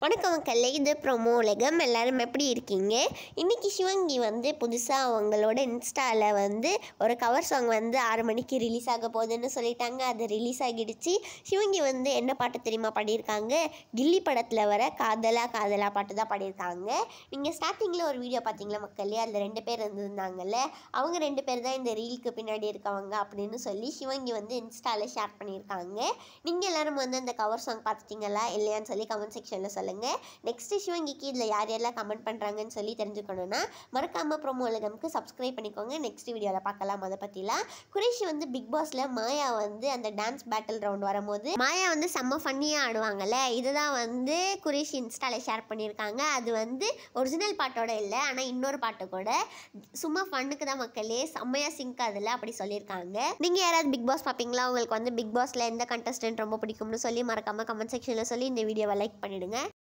வணக்கம் மக்களே, இது ப்ரோமோ உலகம். எல்லாரும் எப்படி இருக்கீங்க? இன்றைக்கி சிவங்கி வந்து புதுசாக அவங்களோட இன்ஸ்டாவில் வந்து ஒரு கவர் சாங் வந்து 6 மணிக்கு ரிலீஸ் ஆக போகுதுன்னு சொல்லிட்டாங்க. அது ரிலீஸ் ஆகிடுச்சு. சிவங்கி வந்து என்ன பாட்டு தெரியுமா பாடியிருக்காங்க? கில்லி படத்தில் வர காதலா காதலா பாட்டு தான் பாடியிருக்காங்க. நீங்கள் ஸ்டார்டிங்கில் ஒரு வீடியோ பார்த்தீங்களா மக்களே? அதில் 2 பேர் இருந்திருந்தாங்கல்ல, அவங்க 2 பேர் தான் இந்த ரீலுக்கு பின்னாடி இருக்கவங்க அப்படின்னு சொல்லி சிவங்கி வந்து இன்ஸ்டாவில் ஷேர் பண்ணியிருக்காங்க. நீங்கள் எல்லோரும் வந்து அந்த கவர் சாங் பார்த்துட்டிங்களா இல்லையான்னு சொல்லி கமெண்ட் செக்ஷனில் சொல்லுங்கள். நெக்ஸ்ட் சிவங்கிக்கு இதில் யார் யாரெல்லாம் கமெண்ட் பண்ணுறாங்கன்னு சொல்லி தெரிஞ்சுக்கணுன்னா மறக்காமல் ப்ரோமோ உலகம்க்கு சப்ஸ்கிரைப் பண்ணிக்கோங்க. நெக்ஸ்ட் வீடியோவில் பார்க்கலாம். அதை பற்றிலாம் குரேஷி வந்து பிக் பாஸில் மாயா வந்து அந்த டான்ஸ் பேட்டில் ரவுண்ட் வரும்போது மாயா வந்து செம்ம ஃபன்னியாக ஆடுவாங்கல்ல, இதுதான் வந்து குரேஷி இன்ஸ்டாவில் ஷேர் பண்ணியிருக்காங்க. அது வந்து ஒரிஜினல் பாட்டோட இல்லை, ஆனால் இன்னொரு பாட்டு கூட சும்மா ஃபன்னுக்கு தான் மக்களே, செம்மையாக சிங்க் அதில் அப்படி சொல்லியிருக்காங்க. நீங்கள் யாராவது பிக் பாஸ் பார்ப்பீங்களா? உங்களுக்கு வந்து பிக் பாஸில் எந்த கண்டஸ்டன்ட் ரொம்ப பிடிக்கும்னு சொல்லி மறக்காமல் கமெண்ட் செக்ஷனில் சொல்லி இந்த வீடியோவை லைக் பண்ணிவிடுங்க.